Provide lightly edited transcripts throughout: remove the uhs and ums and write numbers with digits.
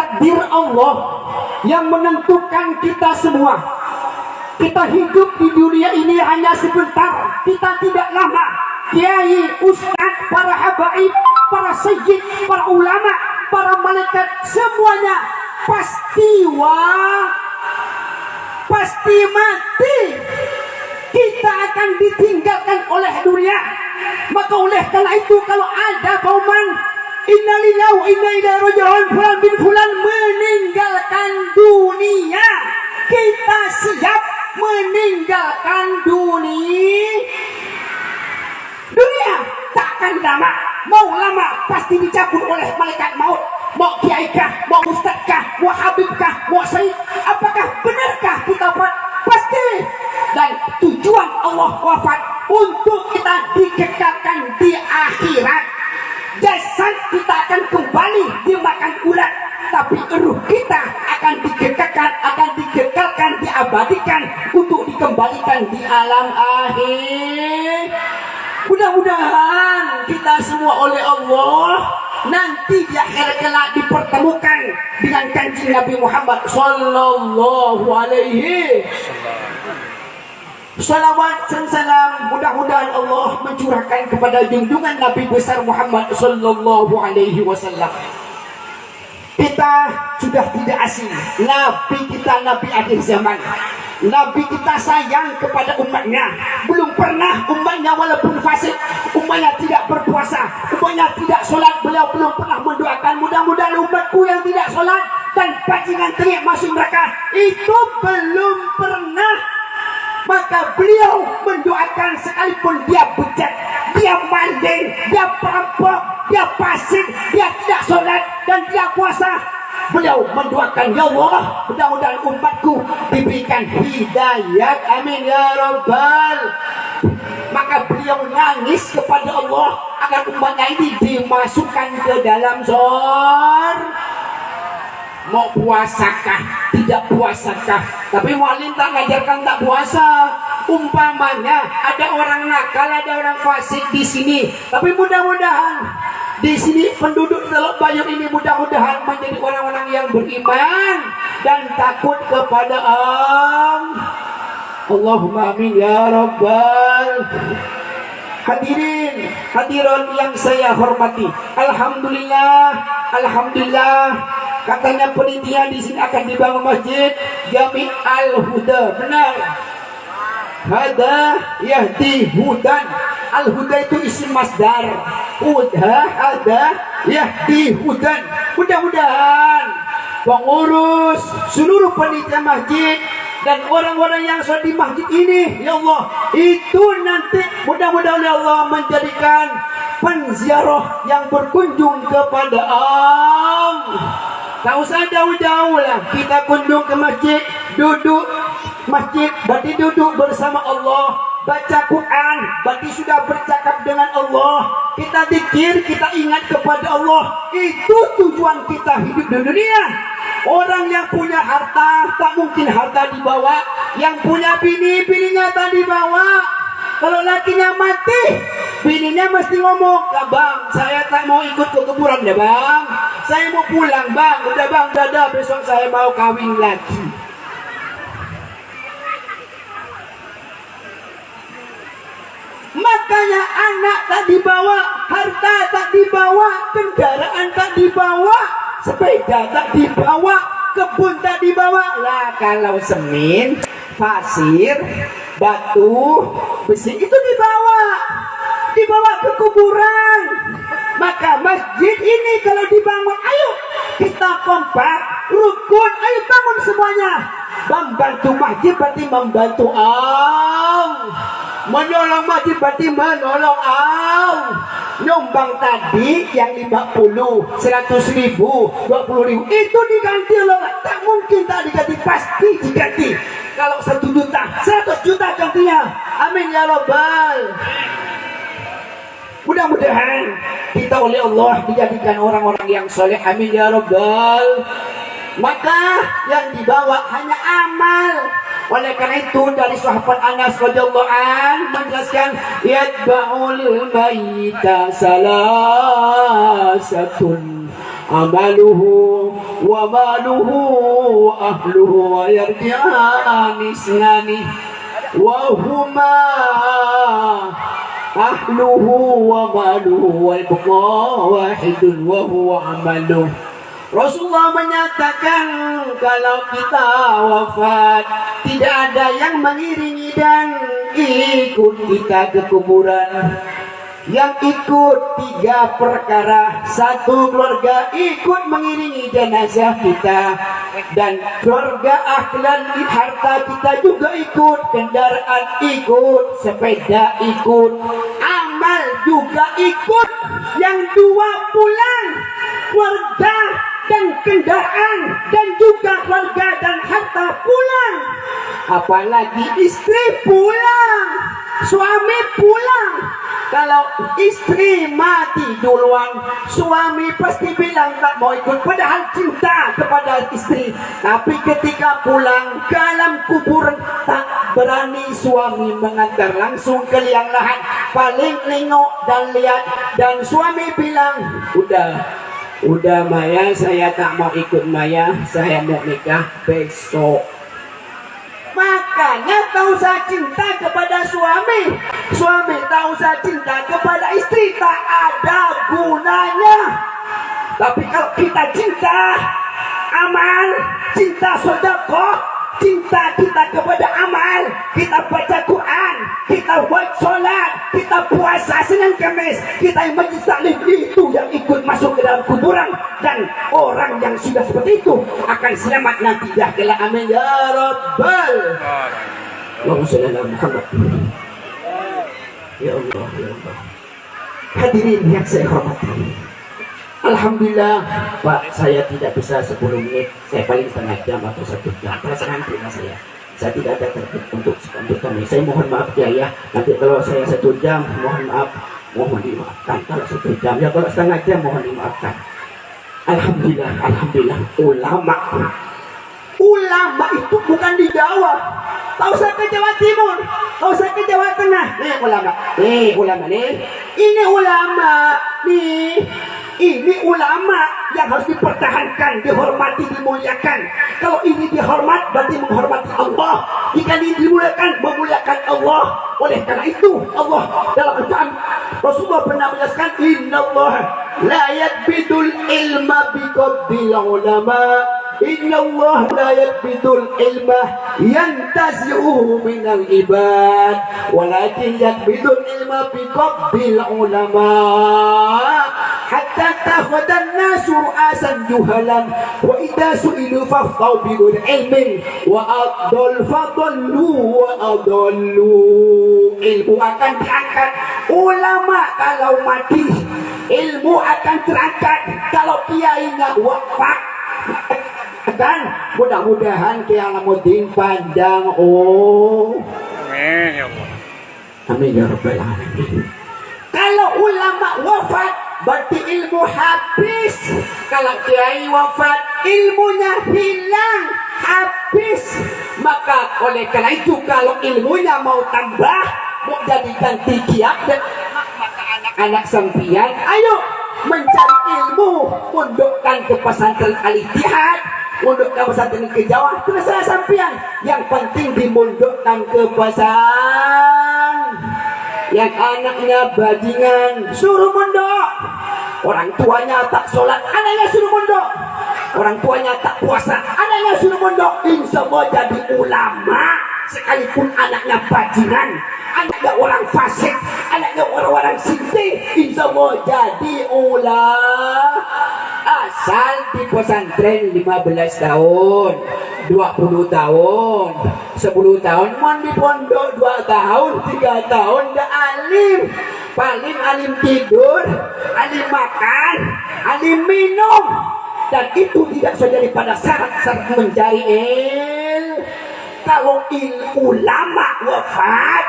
takdir Allah yang menentukan kita semua. Kita hidup di dunia ini hanya sebentar, kita tidak lama. Kiai, ustaz, para habaib, para sayyid, para ulama, para malaikat, semuanya pasti mati. Kita akan ditinggalkan oleh dunia. Maka oleh karena itu, kalau ada kauman innalillahi wa inna ilaihi raji'un, fulan bin fulan meninggalkan dunia, kita siap meninggalkan dunia. Takkan lama, mau lama pasti dicabut oleh malaikat maut. Mau kiaikah, mau ustadzkah, mau habibkah, mau sayyid, apakah benarkah kita pasti? Dan tujuan Allah wafat untuk kita dikekalkan di akhirat. Jasad kita akan kembali dimakan ulat, tapi ruh kita akan dikekalkan, diabadikan untuk dikembalikan di alam akhir. Mudah-mudahan kita semua oleh Allah nanti di akhirat kelak dipertemukan dengan kanjeng Nabi Muhammad sallallahu alaihi salawat dan salam. Mudah-mudahan Allah mencurahkan kepada junjungan Nabi besar Muhammad sallallahu alaihi wasallam. Kita sudah tidak asing. Nabi kita Nabi akhir zaman. Nabi kita sayang kepada umatnya. Belum pernah umatnya walaupun fasik, umatnya tidak berpuasa, umatnya tidak sholat, beliau belum pernah mendoakan mudah-mudahan umatku yang tidak sholat dan bajingan teriak masuk neraka. Itu belum pernah. Maka beliau mendoakan sekalipun dia bejat, dia maling, dia perampok, dia fasik, dia tidak sholat dan tidak puasa, beliau mendoakan, ya Allah, mudah-mudahan umatku diberikan hidayat, amin ya rabbal. Maka beliau nangis kepada Allah agar umatnya ini dimasukkan ke dalam surga. Mau puasakah, tidak puasakah? Tapi mualim tak ngajarkan tak puasa. Umpamanya ada orang nakal, ada orang fasik di sini. Tapi mudah-mudahan di sini penduduk Teluk Bayur ini mudah-mudahan menjadi orang-orang yang beriman dan takut kepada Allah. Allahumma amin ya rabbal. Hadirin, hadirat yang saya hormati. Alhamdulillah, alhamdulillah. Katanya penitia di sini akan dibangun masjid Jami' Al-Huda. Benar. Hada yahdi hudan. Al-Huda itu isim masdar. Hada yahdi hudan. Mudah-mudahan pengurus seluruh penitia masjid dan orang-orang yang sholat di masjid ini, ya Allah, itu nanti mudah-mudahan ya Allah menjadikan penziarah yang berkunjung kepada Allah. Tak usah jauh-jauh lah, kita kunjung ke masjid, duduk masjid berarti duduk bersama Allah, baca Quran berarti sudah bercakap dengan Allah, kita zikir, kita ingat kepada Allah. Itu tujuan kita hidup di dunia. Orang yang punya harta tak mungkin harta dibawa, yang punya bini, bininya tak dibawa. Kalau lakinya mati, bininya mesti ngomong, bang, saya tak mau ikut ke kuburan ya bang, saya mau pulang bang, udah bang, dadah, besok saya mau kawin lagi. Makanya anak tak dibawa, harta tak dibawa, kendaraan tak dibawa, sepeda tak dibawa, kebun tak dibawa. Lah kalau semen, pasir, batu, besi itu dibawa ke kuburan. Maka masjid ini kalau dibangun, ayo kita kompak, rukun, ayo bangun semuanya. Membantu masjid berarti membantu Allah. Menolong masjid berarti menolong Allah. Nyumbang tadi yang 50, 100 ribu, 20 ribu itu diganti loh. Tak mungkin tak diganti, pasti diganti. Kalau 1 juta, 100 juta gantinya. Amin ya rabbal. Mudah-mudahan kita oleh Allah dijadikan orang-orang yang soleh. Amin ya rabbal. Maka yang dibawa hanya amal. Oleh karena itu dari sahabat Anas radhiyallahu an menjelaskan yatba'ul mayyita salasatun amaluhu wa maluhu wa ahluhu wa yarji'ani isnani wa huma ahluhu wa maluhu wal buqa wahidun wa huwa amaluhu. Rasulullah menyatakan kalau kita wafat tidak ada yang mengiringi dan ikut kita ke kuburan. Yang ikut 3 perkara. 1, keluarga ikut mengiringi jenazah kita, dan keluarga ahlan harta kita juga ikut, kendaraan ikut, sepeda ikut, amal juga ikut. Yang 2 pulang, keluarga dan kendaraan dan juga keluarga dan harta pulang. Apalagi istri pulang, suami pulang. Kalau istri mati duluan, suami pasti bilang tak mau ikut, padahal cinta kepada istri. Tapi ketika pulang ke alam kubur, tak berani suami mengantar, langsung ke liang lahat, paling nengok dan lihat, dan suami bilang, udah Maya, saya tak mau ikut Maya, saya mau nikah besok. Makanya tak usah cinta kepada suami, suami tak usah cinta kepada istri, tak ada gunanya. Tapi kalau kita cinta amal, cinta sedekah, cinta kita kepada amal, kita baca Quran, kita buat sholat, kita puasa Senin Kamis, kita yang majlis taklim, itu yang ikut masuk ke dalam kuburan. Dan orang yang sudah seperti itu akan selamat nanti dah kelak. Amin ya Rabbal. Allahumma shalli ala Muhammad. Ya Allah, ya Allah. Hadirin yang saya hormati, alhamdulillah Pak, saya tidak bisa 10 menit, saya paling setengah jam atau 1 jam. Perasaan pribadi saya tidak ada tertib untuk kami. Saya mohon maaf ya, nanti kalau saya 1 jam mohon maaf, mohon dimaafkan. Kalau 1 jam, ya kalau setengah jam mohon dimaafkan. Alhamdulillah, alhamdulillah. Ulama itu bukan di Jawa. Tak usah ke Jawa Timur, tak usah ke Jawa Tengah. Nih ulama, nih. Ini ulama, nih. Ini ulama yang harus dipertahankan, dihormati, dimuliakan. Kalau ini dihormat, berarti menghormati Allah. Jika ini dimuliakan, memuliakan Allah. Oleh karena itu, Allah dalam Al-Quran, Rasulullah pernah menjelaskan, Inna Allah la yakbidul ilma biqabdil ulama. Inna Allah la yakbidul ilma yantazi'uhu minal ibad, walakin yakbidul ilma biqabdil ulama. Hatta takhwadan nasu ru'asan juhalan, wa idha su'ilu faftau bidul ilmin, wa adol fadallu wa adallu. Ilmu akan diangkat ulama kalau mati, ilmu akan terangkat kalau kiainya wafat. Dan mudah-mudahan Kiai Alamuddin pandang. Amin ya Allah. Amin ya Rabbal Alamin. Kalau ulama wafat, berarti ilmu habis. Kalau kiai wafat, ilmunya hilang, habis. Maka oleh karena itu, kalau ilmunya mau tambah, mau jadikan tikiat, maka anak-anak sempian, ayo mencari ilmu, undukkan ke pesantren Al-Ittihad, undukkan pesantren ke Jawa, terserah sampian. Yang penting dimundukkan ke pesantren. Yang anaknya bajingan, suruh mondok. Orang tuanya tak sholat, anaknya suruh mondok. Orang tuanya tak puasa, anaknya suruh mondok. Insya Allah jadi ulama, sekalipun anaknya bajingan, anaknya orang fasik, anaknya orang-orang sinting, insya Allah jadi ulama. Asal di pesantren 15 tahun, 20 tahun, 10 tahun, mohon di pondok 2 tahun, 3 tahun, dah alim. Paling alim tidur, alim makan, alim minum. Dan itu tidak saja daripada syarat-syarat mencari ilmu. Kalau ulama wafat,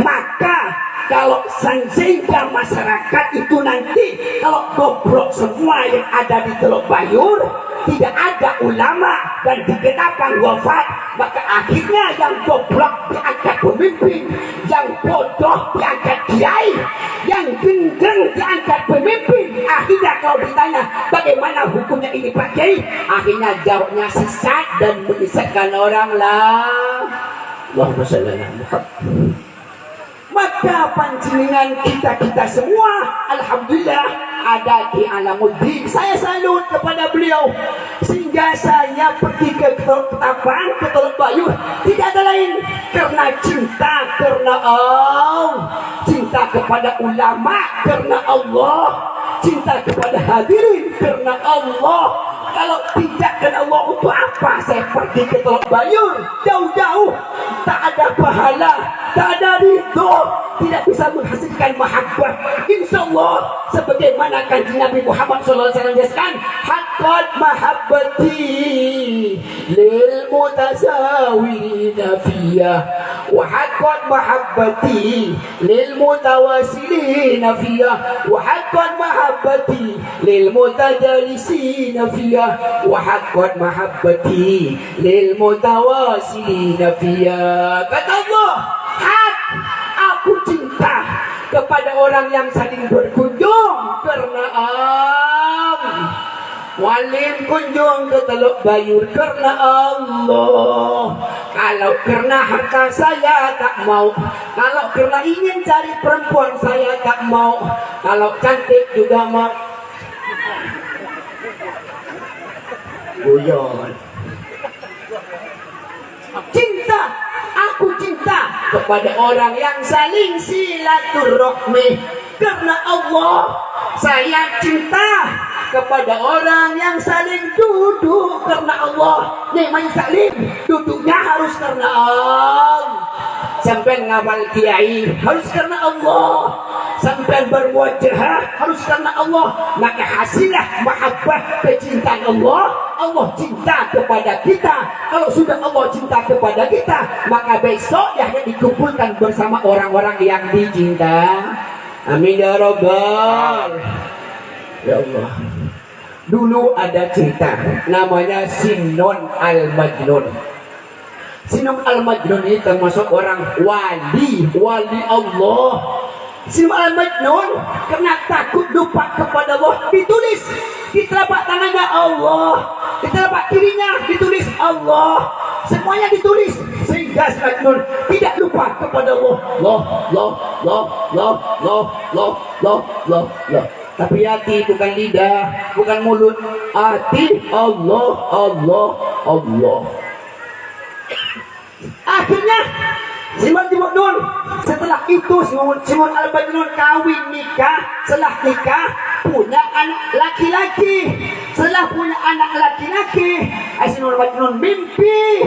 maka kalau sehingga masyarakat itu nanti kalau goblok semua yang ada di Teluk Bayur, tidak ada ulama dan dikatakan wafat, maka akhirnya yang goblok diangkat pemimpin, yang bodoh diangkat kiai, yang gendeng diangkat pemimpin. Akhirnya kalau ditanya bagaimana hukumnya ini Pak Kiai, akhirnya jawabnya sesat dan menyesatkan orang lah. Allahumma shalli ala Muhammad. Maka pancingan kita semua alhamdulillah ada di Alamuddin. Saya salut kepada beliau sehingga saya pergi ke Ketapang, ke Teluk Bayur tidak ada lain karena cinta karena Allah, cinta kepada ulama karena Allah, cinta kepada hadirin karena Allah. Kalau tidak karena Allah, untuk apa saya pergi ke Teluk Bayur jauh-jauh? Tak ada pahala, tak ada ridho, tidak bisa menghasilkan mahabbah. Insya Allah sebagaimana kanjeng Nabi Muhammad SAW jelaskan, haqqat mahabbati lil mutasawirina fiyah wa haqqat mahabbati lil mutawasilina fiyah wa haqqat mahabbati lil mutajalisina fiyah wa haqqat mahabbati lil mutawasilina fiyah. Kata Allah, hak aku cinta kepada orang yang saling berkunjung karena walim kunjung ke Teluk Bayur karena Allah. Kalau karena harta saya tak mau, kalau karena ingin cari perempuan saya tak mau, kalau cantik juga mau. Guyon. Cinta, aku cinta kepada orang yang saling silaturahmi karena Allah. Saya cinta kepada orang yang saling duduk karena Allah. Nih main saling duduknya harus karena Allah. Sampai ngawal kiai harus karena Allah, sampai berwajah harus karena Allah. Maka hasillah mahabbah kecintaan Allah. Allah cinta kepada kita. Kalau sudah Allah cinta kepada kita, maka besok ya dikumpulkan bersama orang-orang yang dicinta. Amin ya Rabbal. Ya Allah. Dulu ada cerita namanya Sinon Al-Majnun. Sinon Al-Majnun ini termasuk orang wali Allah. Sinon Al-Majnun karena takut lupa kepada Allah ditulis di telapak tangannya Allah, di telapak kirinya ditulis Allah, semuanya ditulis sehingga Majnun tidak lupa kepada Allah. Allah. Tapi hati bukan lidah, bukan mulut, hati Allah. Akhirnya Simon Timudun setelah itu Simon Al-Majnun kawin nikah, setelah nikah punya anak laki-laki. Setelah punya anak laki-laki, Simon Al-Majnun mimpi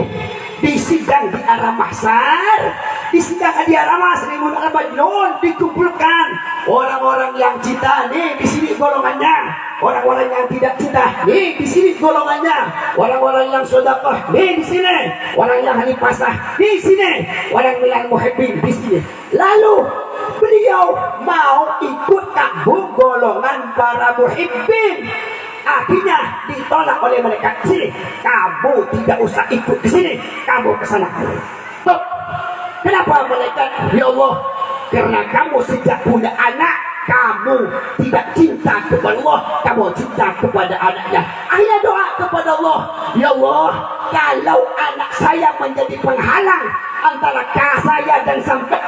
di sidang di arah mahsyar. Di sidang di arah mahsyar Simon Al-Majnun dikumpulkan orang-orang yang cinta nih di sini golongannya, orang-orang yang tidak cinta nih di sini golongannya, orang-orang yang sedekah nih di sini, orang yang ahli pasah di sini, orang yang muhibbin di sini. Lalu beliau mau ikut gabung golongan para muhibbin. Akhirnya ditolak oleh mereka. Sini, kamu tidak usah ikut ke sini, kamu ke sana. Kenapa mereka? Ya Allah, karena kamu sejak punya anak, kamu tidak cinta kepada Allah, kamu cinta kepada anaknya. Akhirnya doa kepada Allah, ya Allah, kalau anak saya menjadi penghalang antara saya dan sampai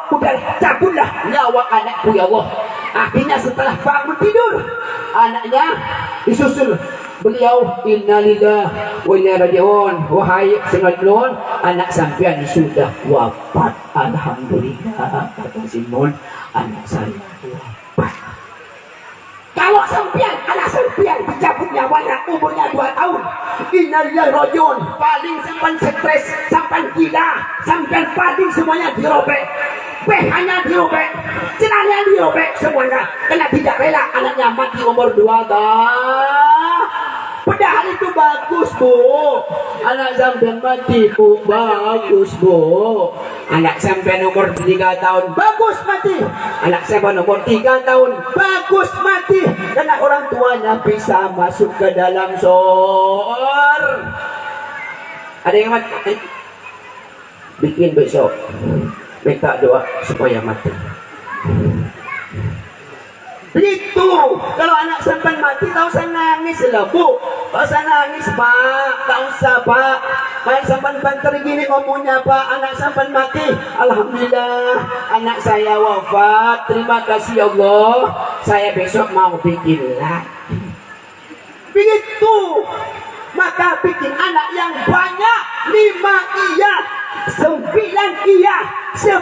udah cabutlah nyawa anakku ya Allah. Akhirnya setelah bangun tidur, anaknya disusul beliau, innalillahi wa inna ilaihi raji'un. Wahai Simon, anak sampean sudah wafat. Alhamdulillah, kata Simon, anak saya wafat. Kalau sampean, anak sampean dicabut nyawanya umurnya 2 tahun, innalillahi raji'un, paling sampean stres, sampean gila, sampean paling semuanya dirobek. Hanya dirobek, celana dirobek semuanya, karena tidak rela anaknya mati umur 2 tahun. Padahal itu bagus bu. Anak sampean mati bu, bagus bu. Anak sampean umur 3 tahun, bagus mati. Anak sampean umur 3 tahun, bagus mati. Karena orang tuanya bisa masuk ke dalam surga. Ada yang mati? Bikin besok, minta doa supaya mati. Begitu. Kalau anak sampai mati, tak usah nangis lah bu. Tak usah nangis pak. Tak usah pak. Main sampai banter gini ngomongnya pak. Anak sampai mati. Alhamdulillah. Anak saya wafat. Terima kasih Allah. Saya besok mau bikin lagi. Begitu. Maka bikin anak yang banyak. 5 iya. 9 iya. 10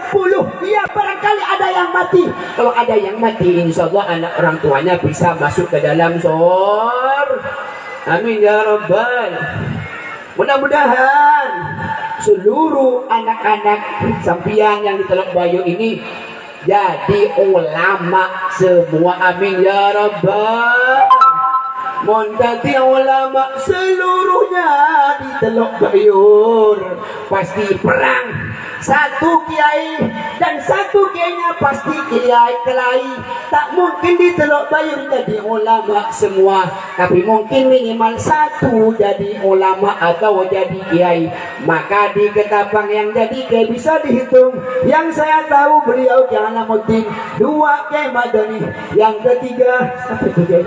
iya, barangkali ada yang mati. Kalau ada yang mati, insya Allah anak orang tuanya bisa masuk ke dalam surga. Amin ya Rabbal. Mudah-mudahan seluruh anak-anak sampian yang di Teluk Bayu ini jadi ulama semua. Amin ya Rabbal. Mondati ulama seluruhnya di Teluk Bayur. Pasti perang. Satu kiai dan satu kiainya pasti kiai kelahi. Tak mungkin di Teluk Bayur jadi ulama semua, tapi mungkin minimal satu jadi ulama atau jadi kiai. Maka di Ketapang yang jadi kiai bisa dihitung. Yang saya tahu beliau Kiai Alamuddin, 2 Kiai Madani, yang ketiga siapa itu kiai?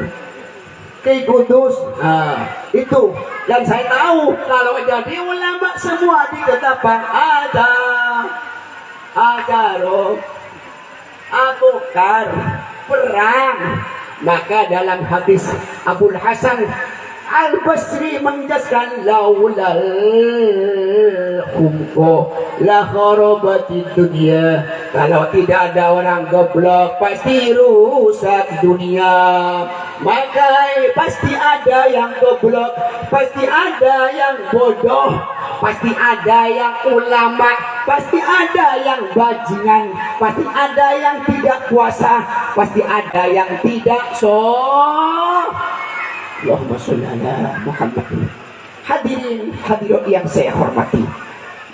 Kiai Kudus. Itu yang saya tahu. Kalau jadi ulama semua di Ketapang ada Rob, Abukar, perang. Maka dalam hadis Abul Hasan Al-Basri menjelaskan laulal khumqo la kharabatid dunia. Kalau tidak ada orang goblok pasti rusak dunia. Maka pasti ada yang goblok, pasti ada yang bodoh, pasti ada yang ulama, pasti ada yang bajingan, pasti ada yang tidak puasa, pasti ada yang tidak Allahumma sholli ala Muhammad. Hadirin hadirat yang saya hormati,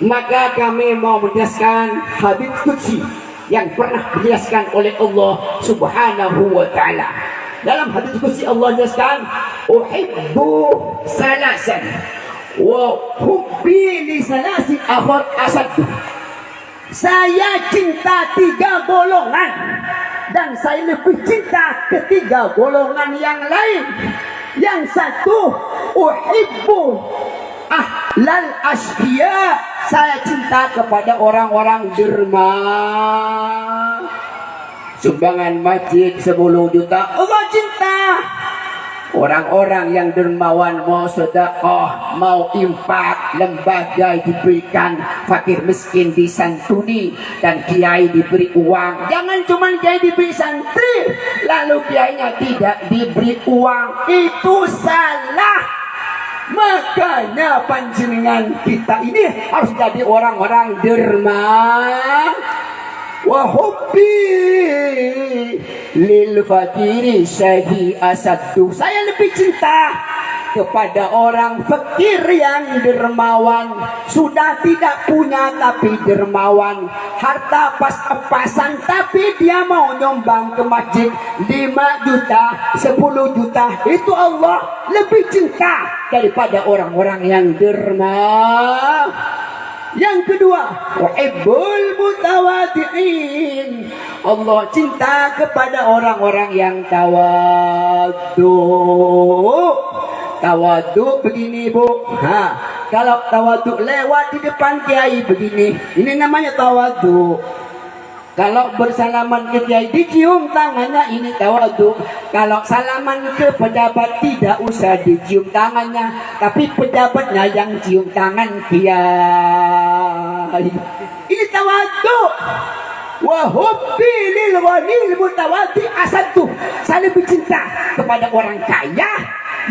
maka kami mau menjelaskan hadits qudsi yang pernah dijelaskan oleh Allah Subhanahu wa taala. Dalam hadits qudsi Allah jelaskan, uhibbu salasan wa hubbi li salasin akhar asad. Saya cinta 3 golongan dan saya lebih cinta ke 3 golongan yang lain. Yang satu, uhibbu ahlal asqiya. Saya cinta kepada orang-orang derma. Sumbangan masjid 10 juta, Allah cinta. Orang-orang yang dermawan, mau sedekah, mau infak, lembaga diberikan, fakir miskin disantuni, dan kiai diberi uang. Jangan cuma kiai diberi santri lalu kiainya tidak diberi uang, itu salah. Makanya panjenengan kita ini harus jadi orang-orang derma. Wa hubbi lil fakiri syadi asadu. Saya lebih cinta kepada orang fakir yang dermawan, sudah tidak punya tapi dermawan, harta pas-pasan tapi dia mau nyumbang ke masjid 5 juta, 10 juta. Itu Allah lebih cinta daripada orang-orang yang derma. Yang kedua, uhibbul mutawaddi'in. Allah cinta kepada orang-orang yang tawadhu. Tawadhu begini bu. Kalau tawadhu lewat di depan kiai begini, ini namanya tawadhu. Kalau bersalaman ke kiai dicium tangannya, ini tawadhu. Kalau salaman ke pejabat tidak usah dicium tangannya, tapi pejabatnya yang cium tangan kiai. Ini tawadhu. Wa hubbi lil ghanil mutawaddi asadu. Saya lebih cinta kepada orang kaya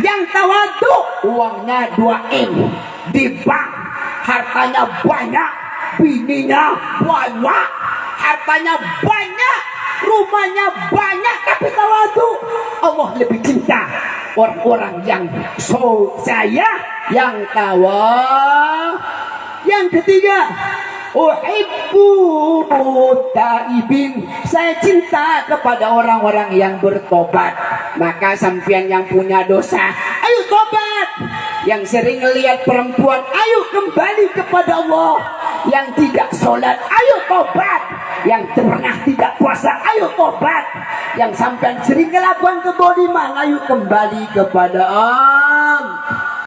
yang tawadhu, uangnya 2 M di bank, hartanya banyak, bininya banyak, hartanya banyak, rumahnya banyak tapi tawadu. Allah lebih cinta orang-orang yang saya yang tawa. Yang ketiga, uhibbu taibin, saya cinta kepada orang-orang yang bertobat. Maka sampean yang punya dosa, ayo tobat. Yang sering lihat perempuan, ayo kembali kepada Allah. Yang tidak sholat, ayo tobat. Yang pernah tidak puasa, ayo tobat. Yang sampean sering melakukan keboliman, ayo kembali kepada Allah.